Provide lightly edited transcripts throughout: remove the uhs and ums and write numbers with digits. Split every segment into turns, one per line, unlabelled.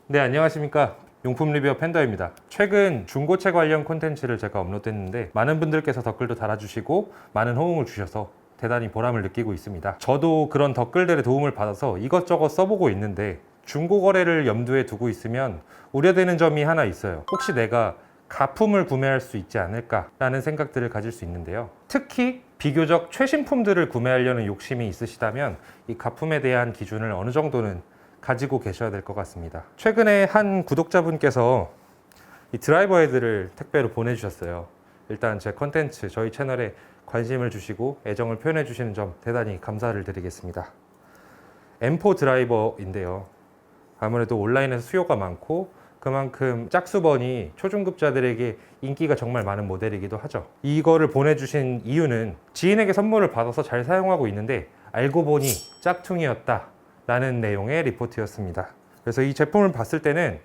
네, 안녕하십니까. 용품 리뷰어 팬더입니다. 최근 중고차 관련 콘텐츠를 제가 업로드했는데 많은 분들께서 댓글도 달아주시고 많은 호응을 주셔서 대단히 보람을 느끼고 있습니다. 저도 그런 댓글들의 도움을 받아서 이것저것 써보고 있는데 중고 거래를 염두에 두고 있으면 우려되는 점이 하나 있어요. 혹시 내가 가품을 구매할 수 있지 않을까라는 생각들을 가질 수 있는데요. 특히 비교적 최신품들을 구매하려는 욕심이 있으시다면 이 가품에 대한 기준을 어느 정도는 가지고 계셔야 될 것 같습니다. 최근에 한 구독자분께서 이 드라이버 헤드를 택배로 보내주셨어요. 일단 제 컨텐츠, 저희 채널에 관심을 주시고 애정을 표현해 주시는 점 대단히 감사를 드리겠습니다. M4 드라이버인데요. 아무래도 온라인에서 수요가 많고 그만큼 짝수번이 초중급자들에게 인기가 정말 많은 모델이기도 하죠. 이거를 보내주신 이유는 지인에게 선물을 받아서 잘 사용하고 있는데 알고 보니 짝퉁이었다 라는 내용의 리포트였습니다. 그래서 이 제품을 봤을 때는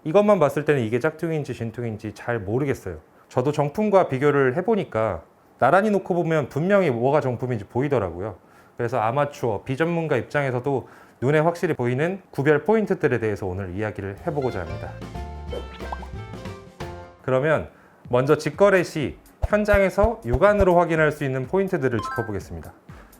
이것만 봤을 때는 이게 짝퉁인지 진퉁인지 잘 모르겠어요. 저도 정품과 비교를 해보니까 나란히 놓고 보면 분명히 뭐가 정품인지 보이더라고요. 그래서 아마추어, 비전문가 입장에서도 눈에 확실히 보이는 구별 포인트들에 대해서 오늘 이야기를 해보고자 합니다. 그러면 먼저 직거래 시 현장에서 육안으로 확인할 수 있는 포인트들을 짚어보겠습니다.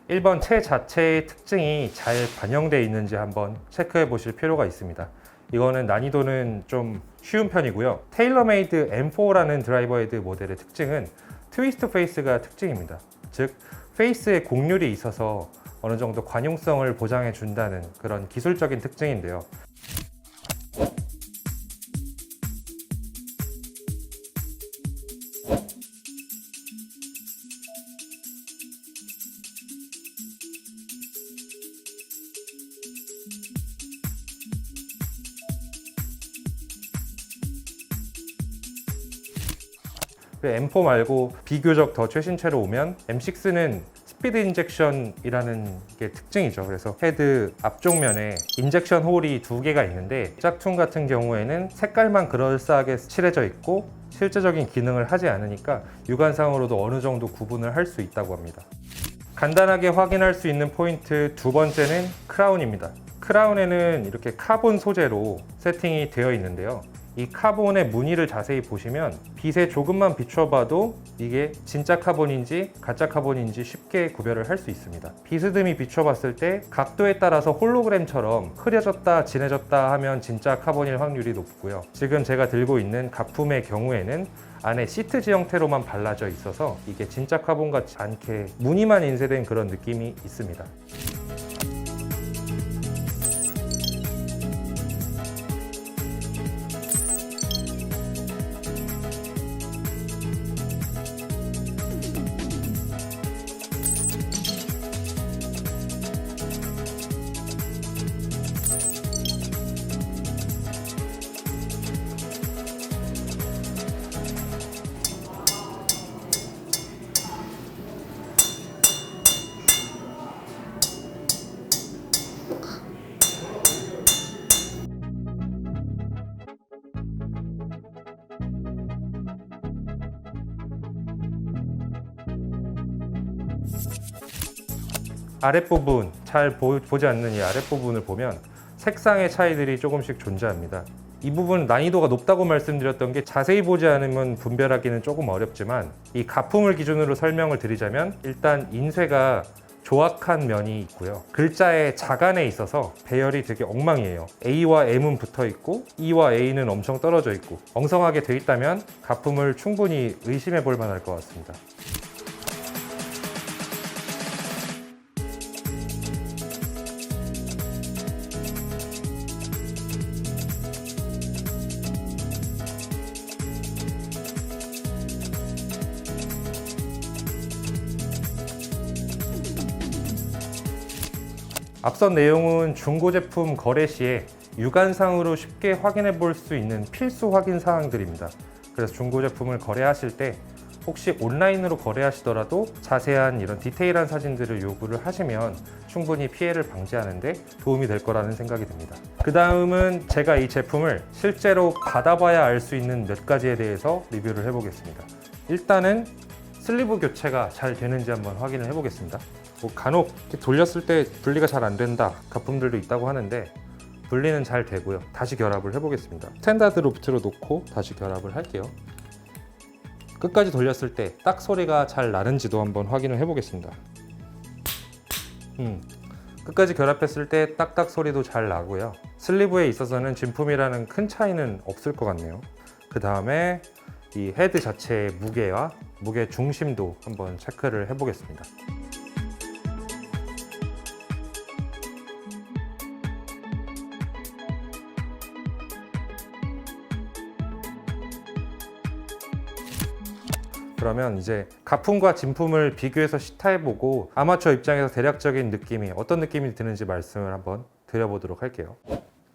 1번 채 자체의 특징이 잘 반영되어 있는지 한번 체크해 보실 필요가 있습니다. 이거는 난이도는 좀 쉬운 편이고요. 테일러메이드 M4라는 드라이버 헤드 모델의 특징은 트위스트 페이스가 특징입니다. 즉 페이스에 곡률이 있어서 어느 정도 관용성을 보장해 준다는 그런 기술적인 특징인데요. M4 말고 비교적 더 최신체로 오면 M6는 스피드 인젝션이라는 게 특징이죠. 그래서 헤드 앞쪽 면에 인젝션 홀이 2개가 있는데 짝퉁 같은 경우에는 색깔만 그럴싸하게 칠해져 있고 실제적인 기능을 하지 않으니까 육안상으로도 어느 정도 구분을 할 수 있다고 합니다. 간단하게 확인할 수 있는 포인트 두 번째는 크라운입니다. 크라운에는 이렇게 카본 소재로 세팅이 되어 있는데요. 이 카본의 무늬를 자세히 보시면 빛에 조금만 비춰봐도 이게 진짜 카본인지 가짜 카본인지 쉽게 구별을 할 수 있습니다. 비스듬히 비춰봤을 때 각도에 따라서 홀로그램처럼 흐려졌다 진해졌다 하면 진짜 카본일 확률이 높고요. 지금 제가 들고 있는 가품의 경우에는 안에 시트지 형태로만 발라져 있어서 이게 진짜 카본 같지 않게 무늬만 인쇄된 그런 느낌이 있습니다. 아랫부분, 잘 보지 않는 이 아랫부분을 보면 색상의 차이들이 조금씩 존재합니다. 이 부분 난이도가 높다고 말씀드렸던 게 자세히 보지 않으면 분별하기는 조금 어렵지만 이 가품을 기준으로 설명을 드리자면 일단 인쇄가 조악한 면이 있고요. 글자의 자간에 있어서 배열이 되게 엉망이에요. A와 M은 붙어 있고 E와 A는 엄청 떨어져 있고 엉성하게 돼 있다면 가품을 충분히 의심해 볼 만할 것 같습니다. 앞선 내용은 중고 제품 거래 시에 육안상으로 쉽게 확인해 볼 수 있는 필수 확인 사항들입니다. 그래서 중고 제품을 거래하실 때 혹시 온라인으로 거래하시더라도 자세한 이런 디테일한 사진들을 요구를 하시면 충분히 피해를 방지하는 데 도움이 될 거라는 생각이 듭니다. 그 다음은 제가 이 제품을 실제로 받아봐야 알 수 있는 몇 가지에 대해서 리뷰를 해보겠습니다. 일단은 슬리브 교체가 잘 되는지 한번 확인을 해보겠습니다. 간혹 돌렸을 때 분리가 잘 안 된다 가품들도 있다고 하는데 분리는 잘 되고요. 다시 결합을 해보겠습니다. 스탠다드 로프트로 놓고 다시 결합을 할게요. 끝까지 돌렸을 때 딱 소리가 잘 나는지도 한번 확인을 해보겠습니다. 끝까지 결합했을 때 딱딱 소리도 잘 나고요. 슬리브에 있어서는 진품이라는 큰 차이는 없을 것 같네요. 그 다음에 이 헤드 자체의 무게와 무게 중심도 한번 체크를 해보겠습니다. 그러면 이제 가품과 진품을 비교해서 시타해보고 아마추어 입장에서 대략적인 느낌이 어떤 느낌이 드는지 말씀을 한번 드려보도록 할게요.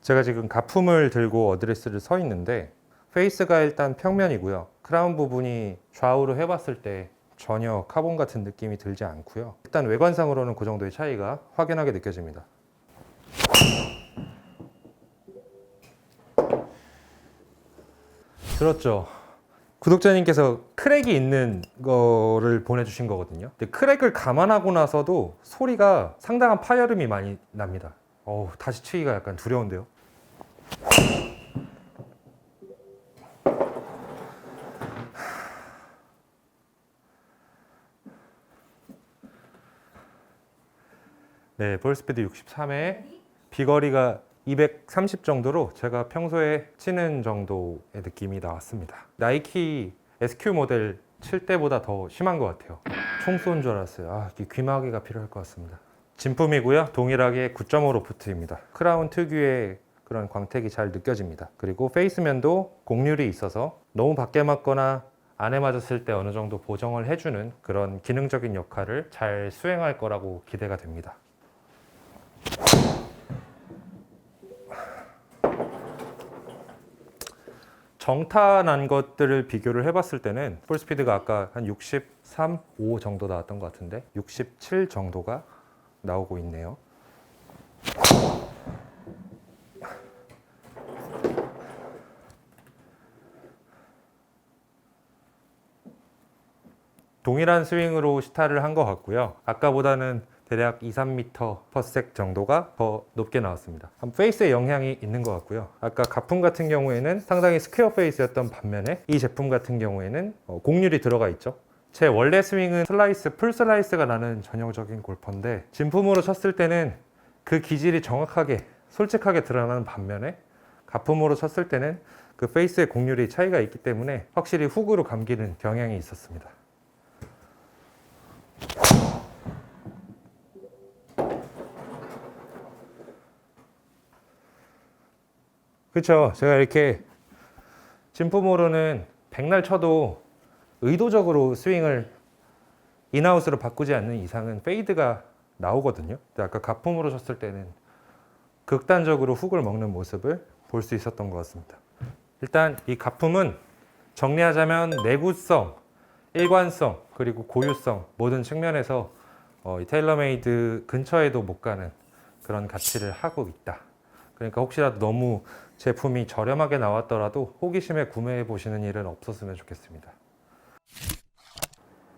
제가 지금 가품을 들고 어드레스를 서 있는데 페이스가 일단 평면이고요. 크라운 부분이 좌우로 해봤을 때 전혀 카본 같은 느낌이 들지 않고요. 일단 외관상으로는 그 정도의 차이가 확연하게 느껴집니다. 들었죠? 구독자님께서 크랙이 있는 거를 보내주신 거거든요. 근데 크랙을 감안하고 나서도 소리가 상당한 파열음이 많이 납니다. 다시 치기가 약간 두려운데요. 네, 볼 스피드 63에 비거리가 230 정도로 제가 평소에 치는 정도의 느낌이 나왔습니다. 나이키 SQ 모델 칠 때보다 더 심한 것 같아요. 총 쏜 줄 알았어요. 귀마개가 필요할 것 같습니다. 진품이고요. 동일하게 9.5 로프트입니다. 크라운 특유의 그런 광택이 잘 느껴집니다. 그리고 페이스면도 곡률이 있어서 너무 밖에 맞거나 안에 맞았을 때 어느 정도 보정을 해주는 그런 기능적인 역할을 잘 수행할 거라고 기대가 됩니다. 정타난 것들을 비교를 해봤을 때는 볼스피드가 아까 한 63, 5 정도 나왔던 것 같은데 67 정도가 나오고 있네요. 동일한 스윙으로 시타를 한 것 같고요. 아까보다는 대략 2, 3m 퍼섹 정도가 더 높게 나왔습니다. 페이스에 영향이 있는 것 같고요. 아까 가품 같은 경우에는 상당히 스퀘어 페이스였던 반면에 이 제품 같은 경우에는 곡률이 들어가 있죠. 제 원래 스윙은 풀 슬라이스가 나는 전형적인 골퍼인데 진품으로 쳤을 때는 그 기질이 정확하게 솔직하게 드러나는 반면에 가품으로 쳤을 때는 그 페이스의 곡률이 차이가 있기 때문에 확실히 훅으로 감기는 경향이 있었습니다. 그렇죠. 제가 이렇게 진품으로는 백날 쳐도 의도적으로 스윙을 인아웃으로 바꾸지 않는 이상은 페이드가 나오거든요. 근데 아까 가품으로 쳤을 때는 극단적으로 훅을 먹는 모습을 볼 수 있었던 것 같습니다. 일단 이 가품은 정리하자면 내구성, 일관성, 그리고 고유성 모든 측면에서 이 테일러메이드 근처에도 못 가는 그런 가치를 하고 있다. 그러니까 혹시라도 너무 제품이 저렴하게 나왔더라도 호기심에 구매해 보시는 일은 없었으면 좋겠습니다.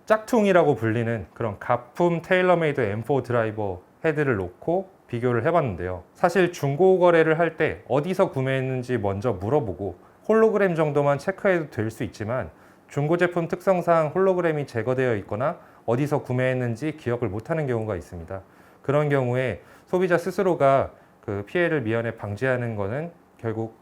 짝퉁이라고 불리는 그런 가품 테일러메이드 M4 드라이버 헤드를 놓고 비교를 해봤는데요. 사실 중고 거래를 할 때 어디서 구매했는지 먼저 물어보고 홀로그램 정도만 체크해도 될 수 있지만 중고 제품 특성상 홀로그램이 제거되어 있거나 어디서 구매했는지 기억을 못하는 경우가 있습니다. 그런 경우에 소비자 스스로가 그 피해를 미연에 방지하는 것은 결국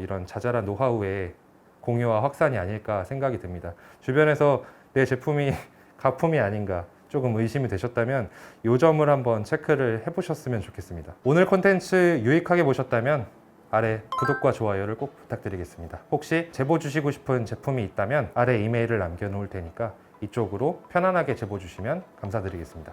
이런 자잘한 노하우의 공유와 확산이 아닐까 생각이 듭니다. 주변에서 내 제품이 가품이 아닌가 조금 의심이 되셨다면 이 점을 한번 체크를 해보셨으면 좋겠습니다. 오늘 콘텐츠 유익하게 보셨다면 아래 구독과 좋아요를 꼭 부탁드리겠습니다. 혹시 제보 주시고 싶은 제품이 있다면 아래 이메일을 남겨놓을 테니까 이쪽으로 편안하게 제보 주시면 감사드리겠습니다.